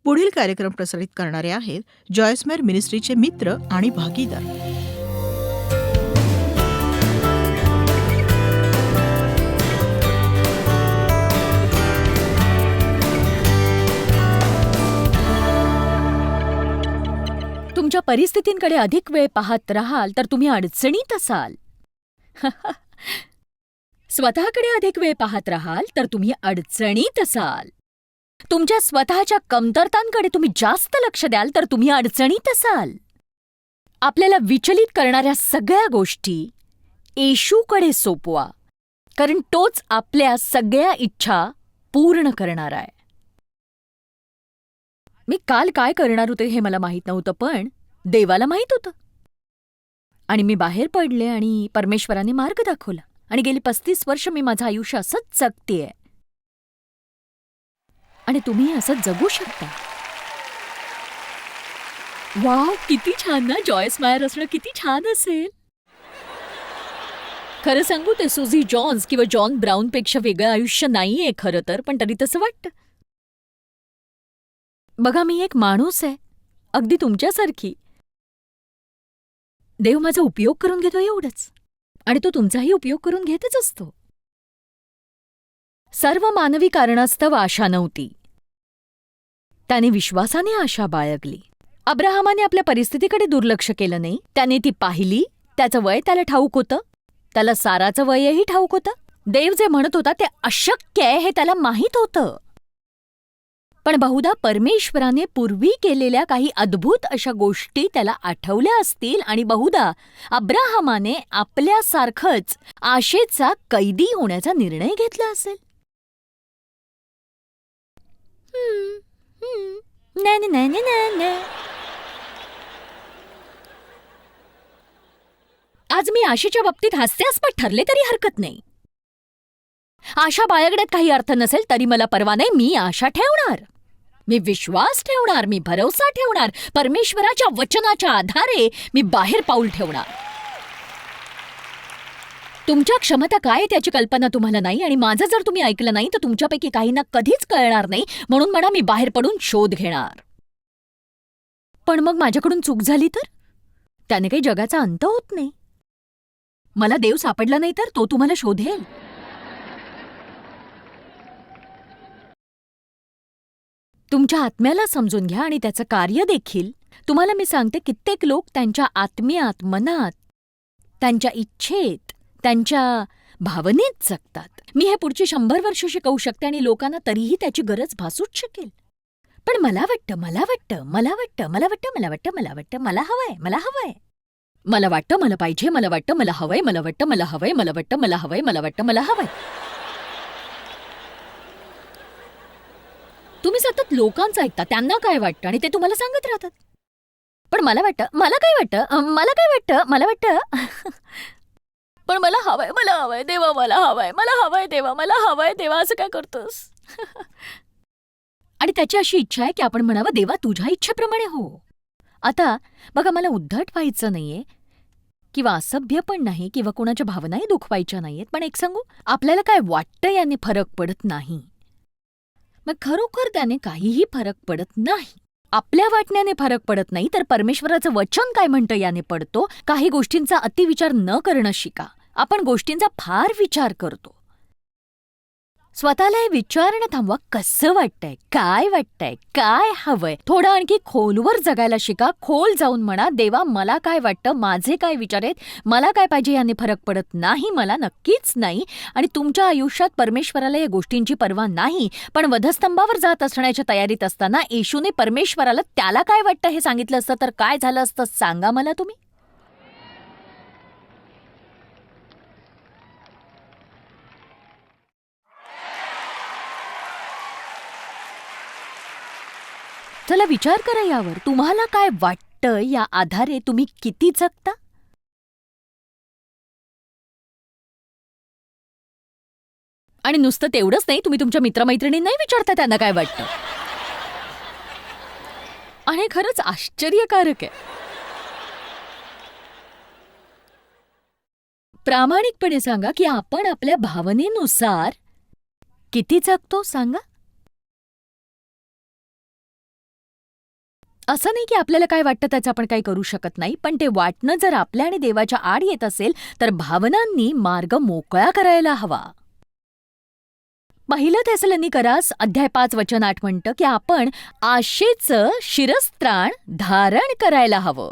पुढील कार्यक्रम प्रसारित करणारे आहेत जॉयस्मेर मिनिस्ट्रीचे मित्र आणि भागीदार. तुमच्या परिस्थितींकडे अधिक वेळ पाहत राहाल तर तुम्ही अडचणीत असाल. स्वतःकडे अधिक वेळ पाहत राहाल तर तुम्ही अडचणीत असाल. तुमच्या स्वतःच्या कमतरतांकडे तुम्ही जास्त लक्ष द्याल तर तुम्ही अडचणीत असाल. आपल्याला विचलित करणाऱ्या सगळ्या गोष्टी येशूकडे सोपवा, कारण तोच आपल्या सगळ्या इच्छा पूर्ण करणार आहे. मी काल काय करणार होते हे मला माहीत नव्हतं, पण देवाला माहीत होतं. आणि मी बाहेर पडले आणि परमेश्वराने मार्ग दाखवला. आणि गेली 35 वर्ष मी माझं आयुष्य असंच जगतेय. आणि तुम्ही असं जगू शकता. वाव, किती छान ना. जॉयस मायर असणं किती छान असेल. खरं सांगू, ते सुझी जॉन्स किंवा जॉन ब्राऊनपेक्षा वेगळं आयुष्य नाहीये खरं तर, पण तरी तसं वाटतं. बघा, मी एक माणूस आहे, अगदी तुमच्यासारखी. देव माझा उपयोग करून घेतो एवढंच, आणि तो तुमचाही उपयोग करून घेतच असतो. सर्व मानवी कारणास्तव आशा नव्हती. त्याने विश्वासाने आशा बाळगली. अब्राहमाने आपल्या परिस्थितीकडे दुर्लक्ष केलं नाही. त्याने ती पाहिली. त्याचं वय त्याला ठाऊक होतं. त्याला साराचं वयही ठाऊक होतं. देव जे म्हणत होता ते अशक्य आहे हे त्याला माहीत होतं. पण बहुधा परमेश्वराने पूर्वी केलेल्या काही अद्भुत अशा गोष्टी त्याला आठवल्या असतील, आणि बहुधा अब्राहमाने आपल्यासारखंच आशेचा कैदी होण्याचा निर्णय घेतला असेल. आज मी आशेच्या बाबतीत हास्यास्पद ठरले तरी हरकत नाही. आशा बाळगण्यात काही अर्थ नसेल तरी मला परवा नाही. मी आशा ठेवणार, मी विश्वास ठेवणार, मी भरोसा ठेवणार. परमेश्वराच्या वचनाच्या आधारे मी बाहेर पाऊल ठेवणार. तुमच्या क्षमता काय त्याची कल्पना तुम्हाला नाही, आणि माझं जर तुम्ही ऐकलं नाही तर तुमच्यापैकी काहींना कधीच कळणार नाही. म्हणून म्हणा, मी बाहेर पडून शोध घेणार. पण मग माझ्याकडून चूक झाली तर त्याने काही जगाचा अंत होत नाही. मला देव सापडला नाही तर तो तुम्हाला शोधेल. तुमच्या आत्म्याला समजून घ्या आणि त्याचं कार्य देखील. तुम्हाला मी सांगते, कित्येक लोक त्यांच्या आत्म्यात, मनात, त्यांच्या इच्छेत, त्यांच्या भावनेत जगतात. मी हे पुढची 100 वर्ष शिकवू शकते आणि लोकांना तरीही त्याची गरज भासूच शकेल. पण मला वाटतं, मला वाटतं, मला वाटतं, मला वाटतं, मला वाटतं, मला वाटतं, मला हवंय, मला हवंय, मला वाटतं, मला पाहिजे, मला वाटतं, मला हवंय, मला वाटतं, मला हवंय, मला वाटतं, मला हवंय, मला वाटतं, मला हवंय. तुम्ही सतत लोकांचं ऐकता, त्यांना काय वाटतं आणि ते तुम्हाला सांगत राहतात. पण मला वाटतं, मला काय वाटतं, मला काय वाटतं, मला वाटतं. पण मला हवंय, मला हवंय देवा, मला हवंय, मला हवंय देवा, मला हवंय देवा, असं काय करतोस? आणि त्याची अशी इच्छा आहे की आपण म्हणावं, देवा तुझ्या इच्छेप्रमाणे हो. आता बघा, मला उद्धट व्हायचं नाहीये किंवा असभ्य पण नाही किंवा कोणाच्या भावनाही दुखवायच्या नाहीयेत. पण एक सांगू, आपल्याला काय वाटतं याने फरक पडत नाही. मग खरोखर त्याने काहीही फरक पडत नाही. आपल्या वाटण्याने फरक पडत नाही तर परमेश्वराचं वचन काय म्हणतं याने पडतो. काही गोष्टींचा अतिविचार न करणं शिका. आपण गोष्टींचा फार विचार करतो. स्वतःला हे विचारणं थांबवा, कसं वाटतंय, काय वाटतंय, काय हवंय. थोडं आणखी खोलवर जगायला शिका. खोल जाऊन म्हणा, देवा मला काय वाटतं, माझे काय विचार आहेत, मला काय पाहिजे याने फरक पडत नाही, मला नक्कीच नाही. आणि तुमच्या आयुष्यात परमेश्वराला या गोष्टींची पर्वा नाही. पण वधस्तंभावर जात असण्याच्या तयारीत असताना येशूने परमेश्वराला त्याला काय वाटतं हे सांगितलं असतं तर काय झालं असतं, सांगा मला तुम्ही. चला विचार करा यावर. तुम्हाला काय वाटतं या आधारे तुम्ही किती जगता? आणि नुसतं तेवढंच नाही, तुम्ही तुमच्या मित्रमैत्रिणींनाही विचारता त्यांना काय वाटतं. आणि खरंच आश्चर्यकारक आहे. प्रामाणिकपणे सांगा की आपण आपल्या भावनेनुसार किती जगतो, सांगा. असं नाही की आपल्याला काय वाटतं त्याचं आपण काही करू शकत नाही, पण ते वाटणं जर आपल्या आणि देवाच्या आड येत असेल तर भावनांनी मार्ग मोकळा करायला हवा. पहिलं थेसलोनिकरास अध्याय 5 वचन 8 म्हणतं की आपण आशेचं शिरस्त्राण धारण करायला हवं.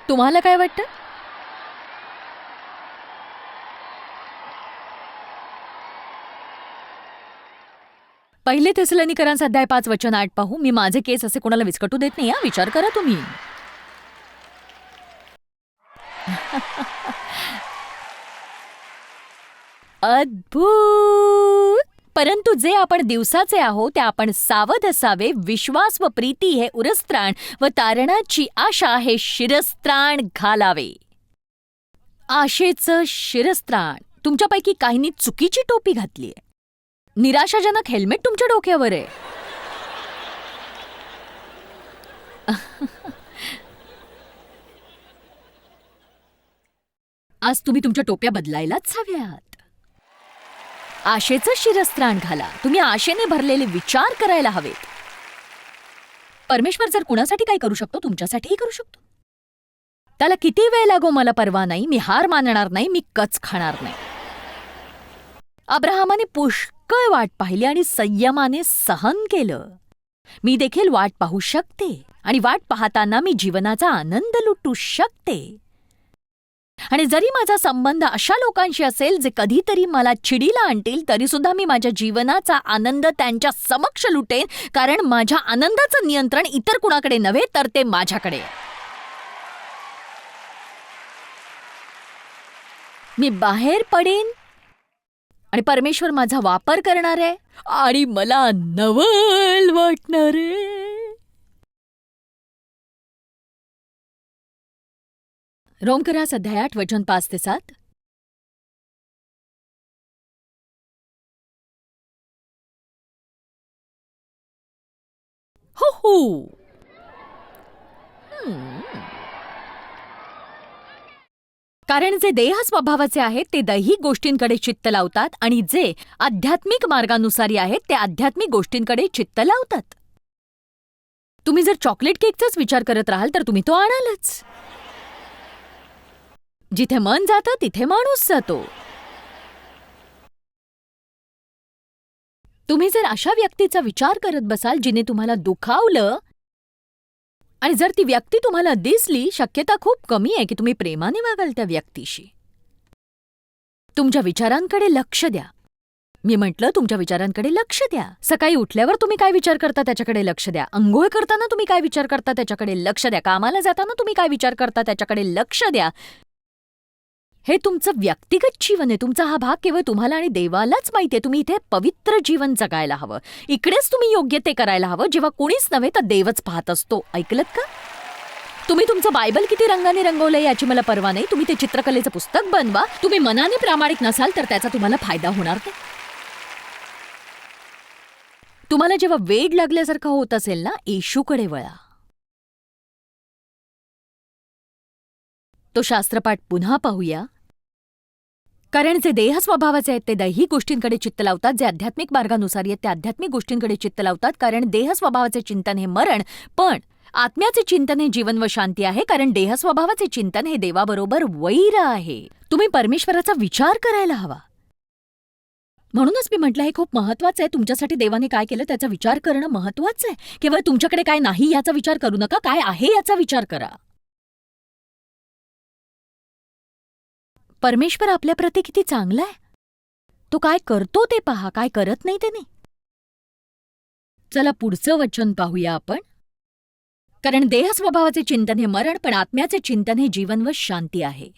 तुम्हाला काय वाटतं? पहिले थेसलोनिकरांचा अध्याय 5 वचन 8 पाहू. मी माझे केस असे कोणाला विस्कटू देत नाही. विचार करा तुम्ही. अद्भुत. परंतु जे आपण दिवसाचे आहोत ते आपण सावध असावे. विश्वास व प्रीती हे उरस्त्राण व तारणाची आशा हे शिरस्त्राण घालावे. आशेचं शिरस्त्राण. तुमच्यापैकी काहींनी चुकीची टोपी घातलीय. निराशाजनक हेल्मेट तुमच्या डोक्यावर आहे. आज तुम्ही तुमच्या टोप्या बदलायलाच हव्यात. आशेचं शिरस्त्राण घाला. तुम्ही आशेने भरलेले विचार करायला हवेत. परमेश्वर जर कुणासाठी काय करू शकतो तुमच्यासाठीही करू शकतो. त्याला किती वेळ लागो मला परवा नाही. मी हार मानणार नाही. मी कच खाणार नाही. अब्राहमाने पुष्कळ वाट पाहिली आणि संयमाने सहन केलं. मी देखील वाट पाहू शकते आणि वाट पाहताना मी जीवनाचा आनंद लुटू शकते. आणि जरी माझा संबंध अशा लोकांशी असेल जे कधीतरी मला चिडीला आणतील तरी सुद्धा मी माझ्या जीवनाचा आनंद त्यांच्या समक्ष लुटेन, कारण माझ्या आनंदाचं नियंत्रण इतर कुणाकडे नव्हे तर ते माझ्याकडे. मी बाहेर पडेन आणि परमेश्वर माझा वापर करणार आहे आणि मला नवल वाटणार आहे. रोमकरास अध्याय 8 वचन 5 ते 7. हो हो. कारण जे देह स्वभावाचे आहेत ते दैहिक गोष्टींकडे चित्त लावतात आणि जे आध्यात्मिक मार्गानुसारी आहेत ते आध्यात्मिक गोष्टींकडे चित्त लावतात. तुम्ही जर चॉकलेट केकचाच विचार करत राहाल तर तुम्ही तो आणालच. जिथे मन जातं तिथे माणूस जातो. तुम्ही जर अशा व्यक्तीचा विचार करत बसाल जिने तुम्हाला दुखावलं आणि जर ती व्यक्ती तुम्हाला दिसली, शक्यता खूप कमी आहे की तुम्ही प्रेमाने वागाल त्या व्यक्तीशी. तुमच्या विचारांकडे लक्ष द्या. मी म्हटलं तुमच्या विचारांकडे लक्ष द्या. सकाळी उठल्यावर तुम्ही काय विचार करता त्याच्याकडे लक्ष द्या. अंघोळ करताना तुम्ही काय विचार करता त्याच्याकडे लक्ष द्या. कामाला जाताना तुम्ही काय विचार करता त्याच्याकडे लक्ष द्या. हे तुमचं व्यक्तिगत जीवन आहे. तुमचा हा भाग केवळ तुम्हाला आणि देवालाच माहिती आहे. तुम्ही इथे पवित्र जीवन जगायला हवं. इकडेच तुम्ही योग्य ते करायला हवं जेव्हा कोणीच नव्हे तर देवच पाहत असतो. ऐकलत का? तुम्ही तुमचं बायबल किती रंगाने रंगवलंय याची मला पर्वा नाही. तुम्ही ते चित्रकलेचं पुस्तक बनवा. तुम्ही मनाने प्रामाणिक नसाल तर त्याचा तुम्हाला फायदा होणार नाही. तुम्हाला जेव्हा वेड लागल्यासारखं होत असेल ना, येशूकडे वळा. तो शास्त्रपाठ पुन्हा पाहूया. कारण जे देह स्वभावाचे आहेत ते दैहिक गोष्टींकडे चित्त लावतात. जे आध्यात्मिक मार्गानुसार आहेत ते आध्यात्मिक गोष्टींकडे चित्त लावतात. कारण देह स्वभावाचे चिंतन हे मरण, पण आत्म्याचे चिंतन हे जीवन व शांती आहे. कारण देह स्वभावाचे चिंतन हे देवाबरोबर वैर आहे. तुम्ही परमेश्वराचा विचार करायला हवा. म्हणूनच मी म्हटलं हे खूप महत्वाचं आहे. तुमच्यासाठी देवाने काय केलं त्याचा विचार करणं महत्वाचं आहे. केवळ तुमच्याकडे काय नाही याचा विचार करू नका. काय आहे याचा विचार करा. परमेश्वर आपल्याप्रती किती चांगला आहे. तो काय करतो ते पहा, काय करत नाही ते नाही. चला पुढचं वचन पाहूया आपण. कारण देह स्वभावाचे चिंतन हे मरण, पण आत्म्याचे चिंतन हे जीवन व शांती आहे.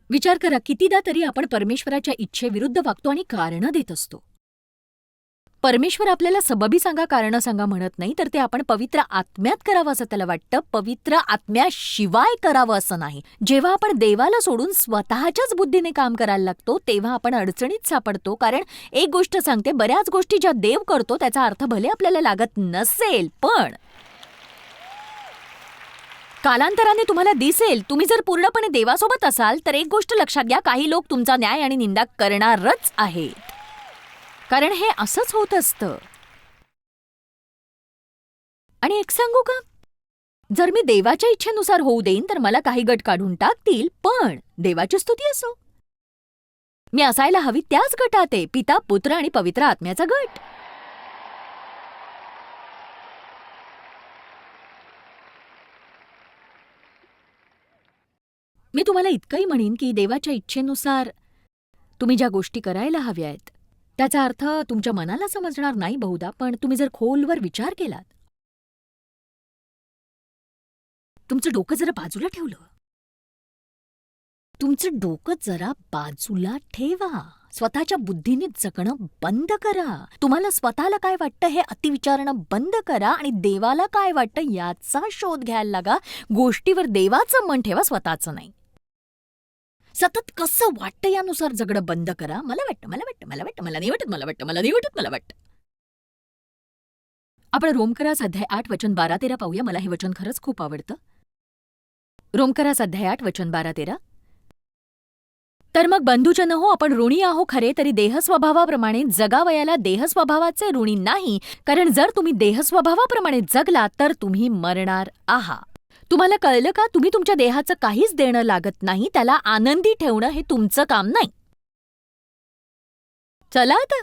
विचार करा, कितीदा तरी आपण परमेश्वराच्या इच्छेविरुद्ध वागतो आणि कारणं देत असतो. परमेश्वर आपल्याला सबबी सांगा, कारणं सांगा म्हणत नाही, तर ते आपण पवित्र आत्म्यात करावं असं त्याला वाटतं. पवित्र आत्म्याशिवाय करावं असं नाही. जेव्हा आपण देवाला सोडून स्वतःच्याच बुद्धीने काम करायला लागतो तेव्हा आपण अडचणीत सापडतो. कारण एक गोष्ट सांगते, बऱ्याच गोष्टी ज्या देव करतो त्याचा अर्थ भले आपल्याला लागत नसेल, पण कालांतराने तुम्हाला दिसेल. तुम्ही जर पूर्णपणे देवासोबत असाल तर एक गोष्ट लक्षात घ्या, काही लोक तुमचा न्याय आणि निंदा करणारच आहेत. कारण हे असंच होत असतं. आणि एक सांगू का, जर मी देवाच्या इच्छेनुसार होऊ देईन तर मला काही गट काढून टाकतील, पण देवाची स्तुती असो, मी असायला हवी त्याच गटात आहे, पिता, पुत्र आणि पवित्र आत्म्याचा गट. मी तुम्हाला इतकंही म्हणीन की देवाच्या इच्छेनुसार तुम्ही ज्या गोष्टी करायला हव्या आहेत त्याचा अर्थ तुमच्या मनाला समजणार नाही बहुधा, पण तुम्ही जर खोलवर विचार केलात, तुमचं डोकं जरा बाजूला ठेवलं, तुमचं डोकं जरा बाजूला ठेवा, स्वतःच्या बुद्धीने जगणं बंद करा, तुम्हाला स्वतःला काय वाटतं हे अतिविचारणं बंद करा आणि देवाला काय वाटतं याचा शोध घ्यायला लागा. गोष्टीवर देवाचं मन ठेवा, स्वतःचं नाही. सतत कसं वाटतं यानुसार जगणं बंद करा. मला वाटतं, मला वाटतं, मला वाटतं, मला नाही वाटत, मला वाटतं, मला नाही वाटत, मला वाटतं. आपण रोमकरास अध्याय 8 वचन 12-13 पाहूया. मला हे वचन खरंच खूप आवडतं. रोमकरास अध्याय 8 वचन 12-13. तर मग बंधुजन हो, आपण ऋणी आहो खरे, तरी देहस्वभावाप्रमाणे जगावयाला देहस्वभावाचे ऋणी नाही, कारण जर तुम्ही देहस्वभावाप्रमाणे जगला तर तुम्ही मरणार आहात. तुम्हाला कळलं का, तुम्ही तुमच्या देहाचं काहीच देणं लागत नाही, त्याला आनंदी ठेवणं हे तुमचं काम नाही. चला आता,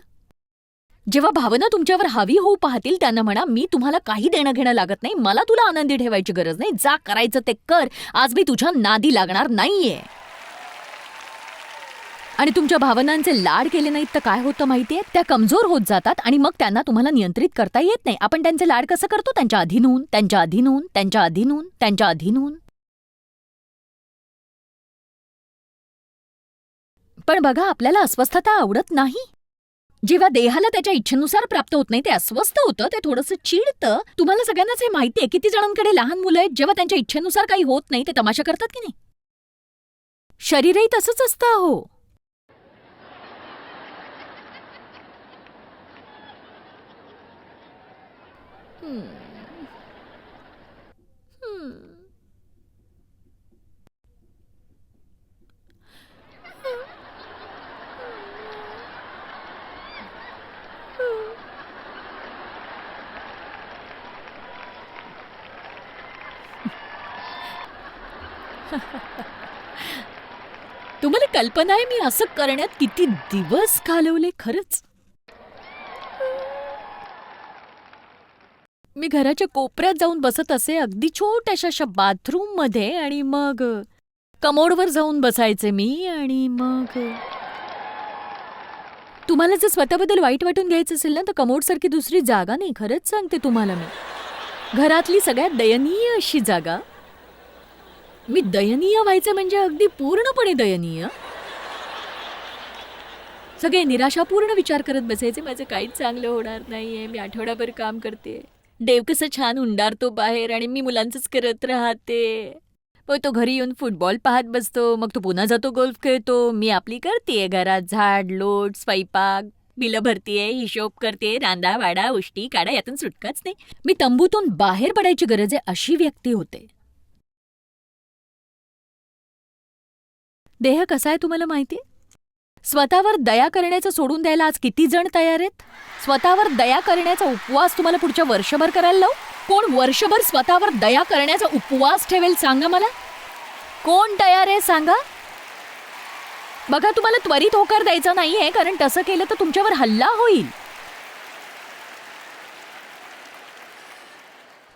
जेव्हा भावना तुमच्यावर हावी होऊ पाहतील त्यांना म्हणा, मी तुम्हाला काही देणं घेणं लागत नाही, मला तुला आनंदी ठेवायची गरज नाही, जा करायचं ते कर, आज मी तुझ्या नादी लागणार नाहीये. आणि तुमच्या भावनांचे लाड केले नाहीत तर काय होतं माहितीये, त्या कमजोर होत जातात आणि मग त्यांना तुम्हाला नियंत्रित करता येत नाही. आपण त्यांचे लाड कसं करतो, त्यांच्या अधीन होऊन, त्यांच्या अधीन होऊन, त्यांच्या अधीन होऊन, त्यांच्या अधीन होऊन. पण बघा, आपल्याला अस्वस्थता आवडत नाही. जेव्हा देहाला त्याच्या इच्छेनुसार प्राप्त होत नाही ते अस्वस्थ होतं, ते थोडंसं चिडतं. तुम्हाला सगळ्यांनाच हे माहितीये, किती जणांकडे लहान मुलं आहेत, जेव्हा त्यांच्या इच्छेनुसार काही होत नाही ते तमाशा करतात की नाही. शरीरही तसंच असतं हो. तुम्हाला कल्पना आहे मी असं करण्यात किती दिवस घालवले खरंच. मी घराच्या कोपऱ्यात जाऊन बसत असे, अगदी छोट्याशा बाथरूम मध्ये, आणि मग कमोडवर जाऊन बसायचे मी. आणि मग तुम्हाला जर स्वतःबद्दल वाईट वाटून घ्यायचं असेल ना, तर कमोडसारखी दुसरी जागा नाही, खरंच सांगते तुम्हाला मी. घरातली सगळ्यात दयनीय अशी जागा. मी दयनीय व्हायचे म्हणजे अगदी पूर्णपणे दयनीय. सगळे निराशापूर्ण विचार करत बसायचे, माझं काहीच चांगलं होणार नाहीये, मी आठवडाभर काम करते, देव कसं छान उंडारतो बाहेर आणि मी मुलांचंच करत राहते. मग तो घरी येऊन फुटबॉल पाहत बसतो, मग तो पुन्हा जातो गोल्फ खेळतो, मी आपली करतेय घरात झाड लोट स्वयंपाक, बिलं भरतीये, हिशोब करते, रांदा वाडा उष्टी काढा, यातून सुटकाच नाही. मी तंबूतून बाहेर पडायची गरज आहे अशी व्यक्ती होते. देह कसा आहे तुम्हाला माहितीये? स्वतःवर दया करण्याचं सोडून द्यायला आज किती जण तयार आहेत? स्वतःवर दया करण्याचा उपवास तुम्हाला पुढच्या वर्षभर करायला लावू? कोण वर्षभर स्वतःवर दया करण्याचा उपवास ठेवेल सांगा मला? कोण तयार आहे सांगा? बघा, तुम्हाला त्वरित होकार द्यायचा नाहीये, कारण तसं केलं तर तुमच्यावर हल्ला होईल.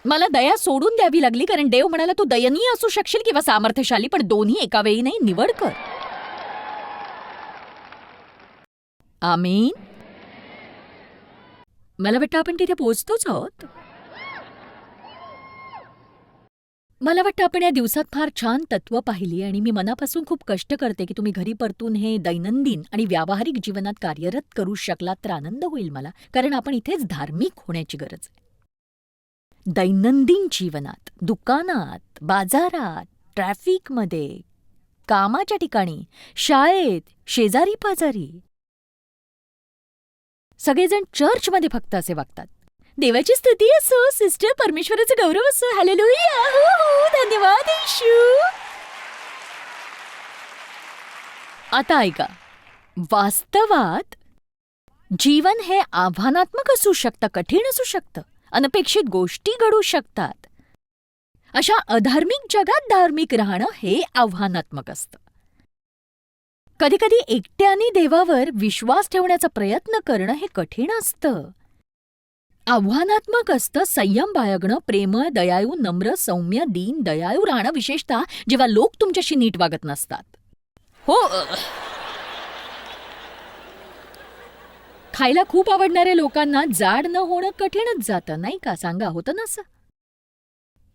मला दया सोडून द्यावी लागली कारण देव म्हणाला, तू दयनीय असू शकशील किंवा सामर्थ्यशाली, पण दोन्ही एका वेळी नाही, निवड कर. आमीन. मला वाटतं आपण तिथे पोहोचतोच आहोत. मला वाटतं आपण या दिवसात फार छान तत्व पाहिली आणि मी मनापासून खूप कष्ट करते की तुम्ही घरी परतून हे दैनंदिन आणि व्यावहारिक जीवनात कार्यरत करू शकलात तर आनंद होईल मला, कारण आपण इथेच धार्मिक होण्याची गरज आहे. दैनंदिन जीवनात, दुकानात, बाजारात, ट्रॅफिकमध्ये, कामाच्या ठिकाणी, शाळेत, शेजारी पाजारी, सगळेजण चर्चमध्ये फक्त असे वागतात. देवाची स्तुती असो सिस्टर, परमेश्वराचा गौरव असो. हालेलुया. हो हो, धन्यवाद येशू. आता ऐका, वास्तवात जीवन हे आव्हानात्मक असू शकतं, कठीण असू शकतं, अनपेक्षित गोष्टी घडू शकतात. अशा अधार्मिक जगात धार्मिक राहणं हे आव्हानात्मक असतं. कधी कधी एकट्याने देवावर विश्वास ठेवण्याचा प्रयत्न करणं हे कठीण असतं, आव्हानात्मक असतं. संयम बाळगणं, प्रेमळ, दयाळू, नम्र, सौम्य, दीन, दयाळू राहणं, विशेषतः जेव्हा लोक तुमच्याशी नीट वागत नसतात. हो, खायला खूप आवडणाऱ्या लोकांना जाड न होणं कठीणच जातं, नाही का? सांगा, होतं ना असं?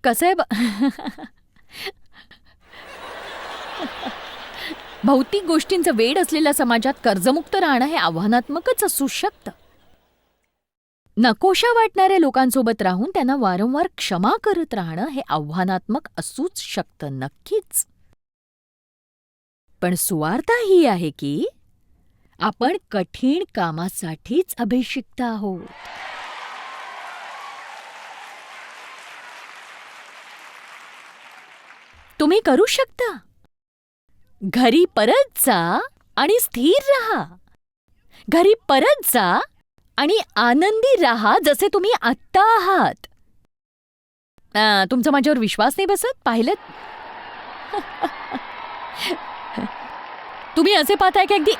कसं आहे भौतिक गोष्टींचं वेड असलेल्या समाजात कर्जमुक्त राहणं हे आव्हानात्मकच असू शकतं. नकोशा वाटणाऱ्या लोकांसोबत राहून त्यांना वारंवार क्षमा करत राहणं हे आव्हानात्मक असूच शकतं, नक्कीच. पण सुवार्ता ही आहे की आपण कठीण कामासाठीच अभिषिक्त आहोत. तुम्ही करू शकता. घरी परत जा आणि स्थिर राहा. घरी परत जा आणि आनंदी राहा जसे तुम्ही आत्ता आहात. तुमचा माझ्यावर विश्वास नाही बसत? पाहिलं? तुम्ही असे पाहताय की अगदी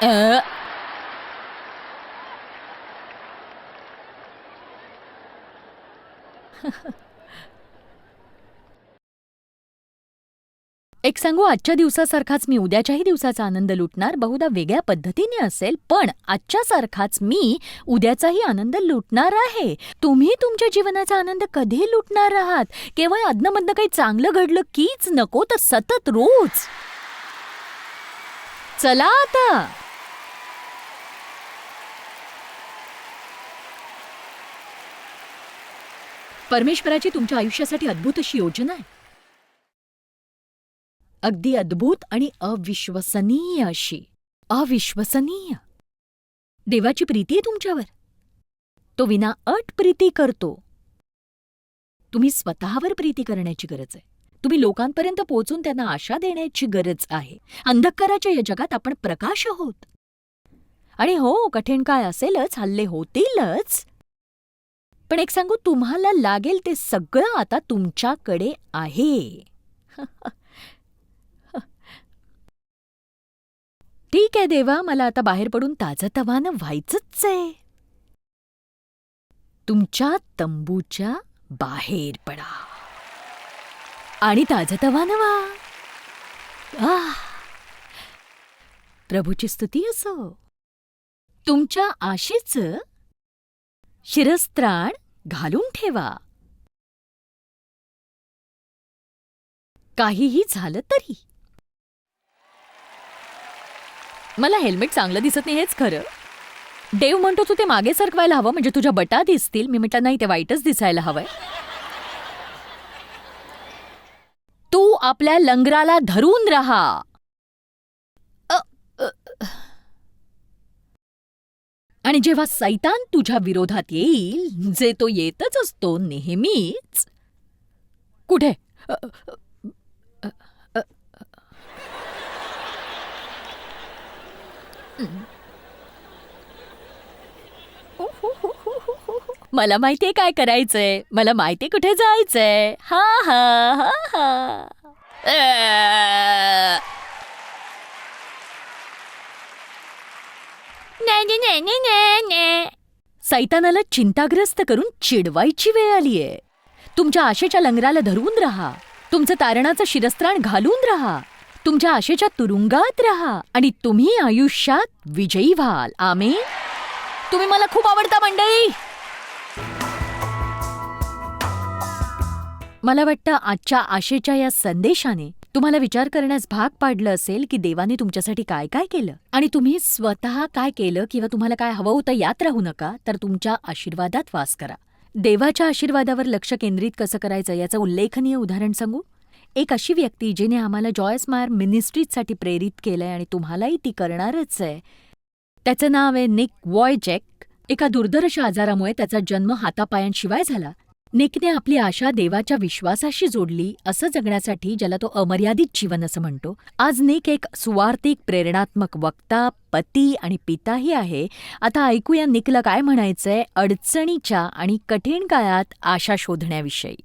एक सांगू, आजच्या दिवसासारखाच मी उद्याच्याही दिवसाचा आनंद लुटणार. बहुधा वेगळ्या पद्धतीने असेल, पण आजच्यासारखाच मी उद्याचाही आनंद लुटणार आहे. तुम्ही तुमच्या जीवनाचा आनंद कधी लुटणार आहात? केवळ अधनमधनं काही चांगलं घडलं कीच नको, तर सतत रोज. चला आता. परमेश्वराची तुमच्या आयुष्यासाठी अद्भुत अशी योजना आहे. अगदी अद्भुत आणि अविश्वसनीय अशी. अविश्वसनीय. देवाची प्रीती आहे तुमच्यावर. तो विनाअट प्रीती करतो. तुम्ही स्वतःवर प्रीती करण्याची गरज आहे. तुम्ही लोकांपर्यंत पोहोचून त्यांना आशा देण्याची गरज आहे. अंधकाराच्या या जगात आपण प्रकाश आहोत. आणि हो, कठीण काय असेलच, हल्ले होतीलच. पण एक सांगू, तुम्हाला लागेल ते सगळं आता तुमच्याकडे आहे. ठीक आहे देवा, मला आता बाहेर पडून ताजंतवानं व्हायचंच आहे. तुमच्या तंबूच्या बाहेर पडा आणि ताजंतवानं व्हा. प्रभूची स्तुती असो. तुमच्या आशेचं शिरस्त्राण घालून ठेवा. काहीही झालं तरी. मला हेल्मेट चांगलं दिसत नाही, हेच खरं. देव म्हणतो तू ते मागे सरकवायला हवं, म्हणजे तुझ्या बटा दिसतील. मी म्हटलं नाही, ते वाईटच दिसायला हवंय. तू आपल्या लंगराला धरून राहा. आणि जेव्हा सैतान तुझ्या विरोधात येईल, जे तो येतच असतो नेहमीच. कुठे? मला माहितीये काय करायचंय. मला माहितीये कुठे जायचंय. हा हा हा हा. सैतानाला चिंताग्रस्त करून चिडवायची वेळ आलीये. तुमच्या आशेच्या लंगराला धरून राहा. तुमचं तारणाचं शिरस्त्राण घालून राहा. तुमच्या आशेच्या तुरुंगात राहा आणि तुम्ही आयुष्यात विजयी व्हाल. आमेन. तुम्ही मला खूप आवडता मंडळी. मला वाटतं आजच्या आशेच्या या संदेशाने तुम्हाला विचार करण्यास भाग पाडलं असेल की देवाने तुमच्यासाठी काय काय केलं आणि तुम्ही स्वतः काय केलं किंवा तुम्हाला काय हवं होतं यात राहू नका, तर तुमच्या आशीर्वादात वास करा. देवाच्या आशीर्वादावर लक्ष केंद्रित कसं करायचं याचं उल्लेखनीय उदाहरण सांगू. एक अशी व्यक्ती जिने आम्हाला जॉयस मायर मिनिस्ट्रीजसाठी प्रेरित केलंय आणि तुम्हालाही ती करणारच आहे. त्याचं नाव आहे निक वॉयचॅक. एका दुर्धर्ष आजारामुळे त्याचा जन्म हातापायांशिवाय झाला. निकने आपली आशा देवाच्या विश्वासाशी जोडली असं जगण्यासाठी, ज्याला तो अमर्यादित जीवन असं म्हणतो. आज निक एक सुवार्थिक, प्रेरणात्मक वक्ता, पती आणि पिताही आहे. आता ऐकूया निकला काय म्हणायचंय अडचणीच्या आणि कठीण काळात आशा शोधण्याविषयी.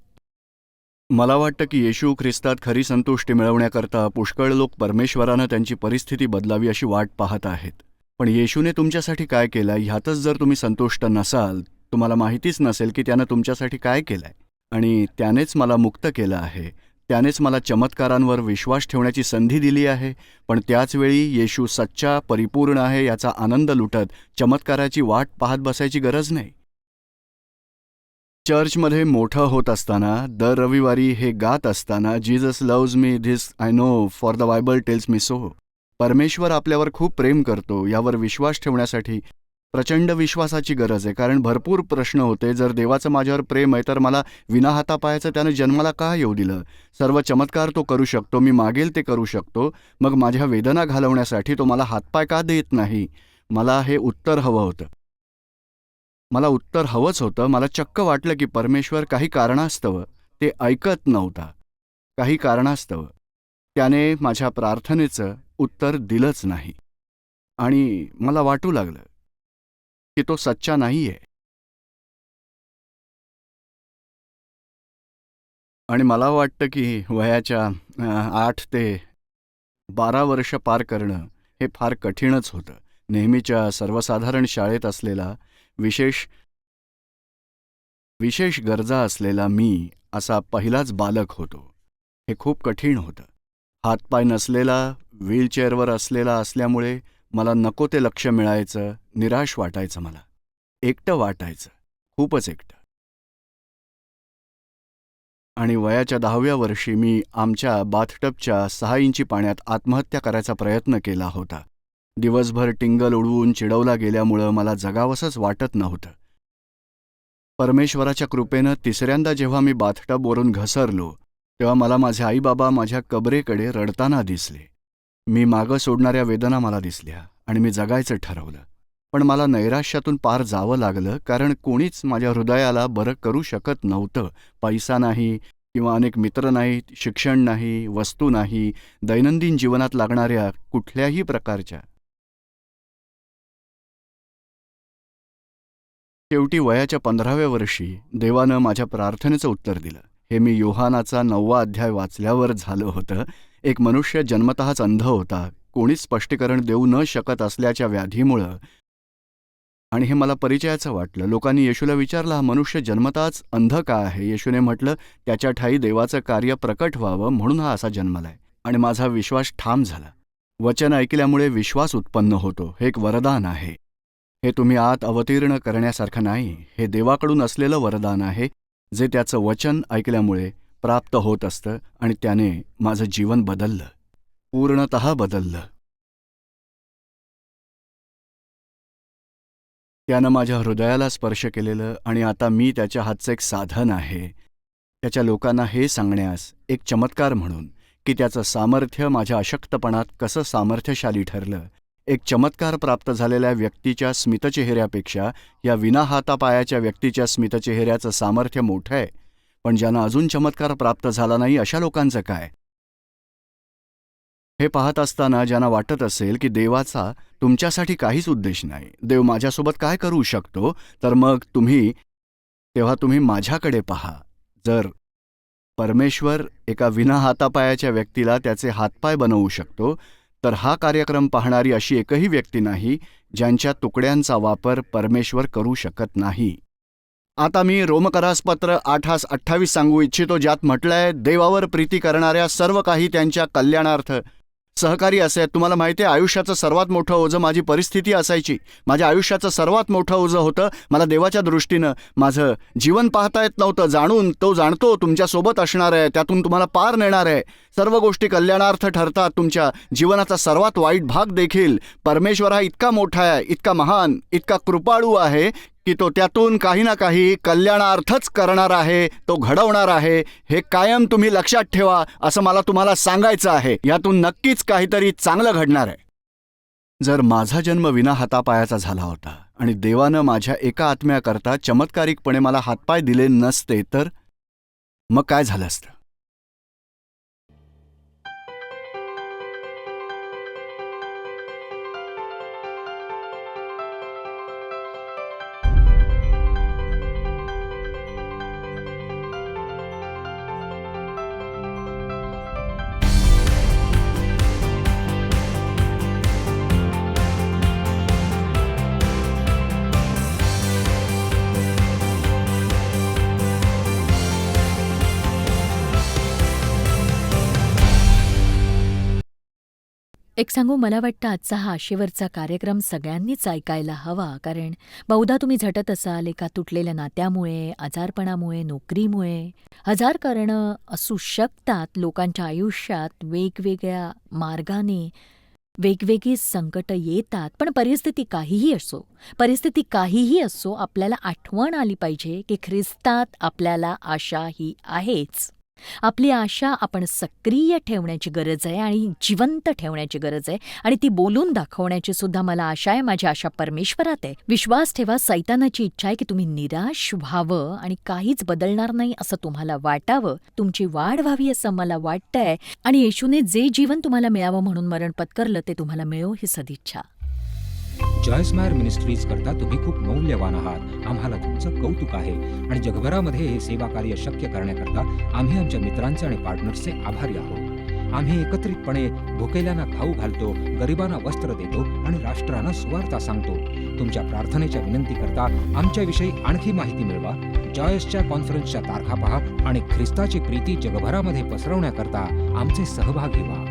मला वाटतं की येशू ख्रिस्तात खरी संतुष्टी मिळवण्याकरता पुष्कळ लोक परमेश्वरानं त्यांची परिस्थिती बदलावी अशी वाट पाहत आहेत. पण येशूने तुमच्यासाठी काय केलं ह्यातच जर तुम्ही संतुष्ट नसाल, तुम्हाला माहितीच नसेल की त्यानं तुमच्यासाठी काय केलंय. आणि त्यानेच मला मुक्त केलं आहे, त्यानेच मला चमत्कारांवर विश्वास ठेवण्याची संधी दिली आहे. पण त्याचवेळी येशू सच्चा, परिपूर्ण आहे याचा आनंद लुटत चमत्काराची वाट पाहत बसायची गरज नाही. चर्चमध्ये मोठं होत असताना, दर रविवारी हे गात असताना, Jesus loves me this I know for the Bible tells me so. परमेश्वर आपल्यावर खूप प्रेम करतो यावर विश्वास ठेवण्यासाठी प्रचंड विश्वासाची गरज आहे. कारण भरपूर प्रश्न होते, जर देवाचं माझ्यावर प्रेम आहे तर मला विना हातापायाचं त्यानं जन्माला का येऊ दिलं. सर्व चमत्कार तो करू शकतो, मी मागेल ते करू शकतो, मग माझ्या वेदना घालवण्यासाठी तो मला हातपाय का देत नाही. मला हे उत्तर हवं होतं. मला उत्तर हवंच होतं. मला चक्क वाटलं की परमेश्वर काही कारणास्तव ते ऐकत नव्हता. काही कारणास्तव त्याने माझ्या प्रार्थनेचं उत्तर दिलंच नाही. आणि मला वाटू लागलं की तो सच्चा नाहीये. आणि मला वाटतं की वयाच्या 8 ते 12 वर्ष पार करणं हे फार कठीणच होतं. नेहमीच्या सर्वसाधारण शाळेत असलेला, विशेष गरजा असलेला मी असा पहिलाच बालक होतो. हे खूप कठीण होतं. हातपाय नसलेला, व्हीलचेअरवर असल्यामुळे मला नको ते लक्ष मिळायचं, निराश वाटायचं, मला एकटं वाटायचं, खूपच एकटं. आणि वयाच्या 10व्या वर्षी मी आमच्या बाथटबच्या 6 इंची पाण्यात आत्महत्या करायचा प्रयत्न केला होता. दिवसभर टिंगल उडवून चिडवला गेल्यामुळं मला जगावंसंच वाटत नव्हतं. परमेश्वराच्या कृपेनं तिसऱ्यांदा जेव्हा मी बाथटबवरून घसरलो, तेव्हा मला माझे आईबाबा माझ्या कबरेकडे रडताना दिसले. मी मागं सोडणाऱ्या वेदना मला दिसल्या आणि मी जगायचं ठरवलं. पण मला नैराश्यातून पार जावं लागलं, कारण कोणीच माझ्या हृदयाला बरं करू शकत नव्हतं. पैसा नाही किंवा अनेक मित्र नाहीत, शिक्षण नाही, वस्तू नाही, दैनंदिन जीवनात लागणाऱ्या कुठल्याही प्रकारच्या. शेवटी वयाच्या 15व्या वर्षी देवानं माझ्या प्रार्थनेचं उत्तर दिलं. हे मी योहानाचा 9वा अध्याय वाचल्यावर झालं होतं. एक मनुष्य जन्मतःच अंध होता, कोणीच स्पष्टीकरण देऊ न शकत असल्याच्या व्याधीमुळं. आणि हे मला परिचयाचं वाटलं. लोकांनी येशूला विचारलं, हा मनुष्य जन्मतःच अंध का आहे. येशूने म्हटलं, त्याच्या ठायी देवाचं कार्य प्रकट व्हावं म्हणून हा असा जन्मलाय. आणि माझा विश्वास ठाम झाला. वचन ऐकल्यामुळे विश्वास उत्पन्न होतो, हे एक वरदान आहे. हे तुम्ही आत अवतीर्ण करण्यासारखं नाही, हे देवाकडून असलेलं वरदान आहे, जे त्याचं वचन ऐकल्यामुळे प्राप्त होत असतं. आणि त्याने माझं जीवन बदललं, पूर्णतः बदललं. त्यानं माझ्या हृदयाला स्पर्श केलेलं, आणि आता मी त्याच्या हातचं एक साधन आहे. त्याच्या लोकांना हे सांगण्यास एक चमत्कार म्हणून की त्याचं सामर्थ्य माझ्या अशक्तपणात कसं सामर्थ्यशाली ठरलं. एक चमत्कार प्राप्त झालेल्या व्यक्तीच्या स्मितचेहऱ्यापेक्षा या विना हातापायाच्या व्यक्तीच्या स्मितचेहऱ्याचं सामर्थ्य मोठं आहे. पण ज्यांना अजून चमत्कार प्राप्त झाला नाही अशा लोकांचं काय. हे पाहत असताना ज्यांना वाटत असेल की देवाचा तुमच्यासाठी काहीच उद्देश नाही, देव माझ्यासोबत काय करू शकतो, तर मग तेव्हा तुम्ही माझ्याकडे पहा. जर परमेश्वर एका विना हातापायाच्या व्यक्तीला त्याचे हातपाय बनवू शकतो, तर हा कार्यक्रम पाहणारी अशी एकही व्यक्ती नाही ज्यांच्या तुकड्यांचा वापर परमेश्वर करू शकत नाही. आता मी रोमकरासपत्र 8:28 सांगू इच्छितो, ज्यात म्हटलंय, देवावर प्रीती करणाऱ्या सर्व काही त्यांच्या कल्याणार्थ सहकारी असे. तुम्हाला माहिती आहे, आयुष्याचं सर्वात मोठं ओझं माझी परिस्थिती असायची. माझ्या आयुष्याचं सर्वात मोठं ओझं होतं, मला देवाच्या दृष्टीनं माझं जीवन पाहता येत नव्हतं. जाणून तो जाणतो तुमच्यासोबत असणार आहे, त्यातून तुम्हाला पार नेणार आहे. सर्व गोष्टी कल्याणार्थ ठरतात. तुमच्या जीवनाचा सर्वात वाईट भाग देखील परमेश्वर हा इतका मोठा आहे, इतका महान, इतका कृपाळू आहे की तो त्यातून काही ना काही कल्याणार्थच करणार आहे, तो घडवणार आहे. हे कायम तुम्ही लक्षात ठेवा, असं मला तुम्हाला सांगायचं आहे. यातून नक्कीच काहीतरी चांगलं घडणार आहे. जर माझा जन्म विना हातापायाचा झाला होता आणि देवानं माझ्या एका आत्म्याकरता चमत्कारिकपणे मला हातपाय दिले नसते तर मग काय झालं असतं? एक सांगू, मला वाटतं आजचा हा आशेवरचा कार्यक्रम सगळ्यांनीच ऐकायला हवा. कारण बहुधा तुम्ही झटत असाल एका तुटलेल्या नात्यामुळे, आजारपणामुळे, नोकरीमुळे. हजार कारणं असू शकतात लोकांच्या आयुष्यात. वेगवेगळ्या मार्गाने वेगवेगळी संकटं येतात. पण परिस्थिती काहीही असो, आपल्याला आठवण आली पाहिजे की ख्रिस्तात आपल्याला आशा ही आहेच. आपली आशा आपण सक्रिय ठेवण्याची गरज आहे आणि जिवंत ठेवण्याची गरज आहे. आणि ती बोलून दाखवण्याची सुद्धा मला आशा आहे. माझी आशा परमेश्वरात आहे. विश्वास ठेवा, सैतानाची इच्छा आहे की तुम्ही निराश व्हावं आणि काहीच बदलणार नाही असं तुम्हाला वाटावं. तुमची वाढ व्हावी असं मला वाटतंय. आणि येशूने जे जीवन तुम्हाला मिळावं म्हणून मरण पत्करलं ते तुम्हाला मिळो ही सदिच्छा. जॉयस्मायर मिनिस्ट्रीज करता तुम्ही खूप मौल्यवान आहात. आम्हाला तुमचं कौतुक आहे आणि जगभरामध्ये हे सेवा कार्य शक्य करण्याकरता आम्ही आमच्या मित्रांचे आणि पार्टनर्सचे आभारी आहोत. आम्ही एकत्रितपणे भुकेल्यांना खाऊ घालतो, गरिबांना वस्त्र देतो आणि राष्ट्रांना सुवार्ता सांगतो. तुमच्या प्रार्थनेच्या विनंतीकरता आमच्याविषयी आणखी माहिती मिळवा. जॉयसच्या कॉन्फरन्सच्या तारखा पहा आणि ख्रिस्ताची प्रीती जगभरामध्ये पसरवण्याकरता आमचे सहभागी व्हा.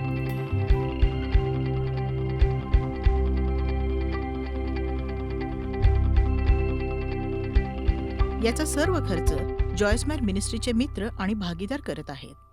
याचा सर्व खर्च जॉयस्मॅर मिनिस्ट्रीचे मित्र आणि भागीदार करत आहेत.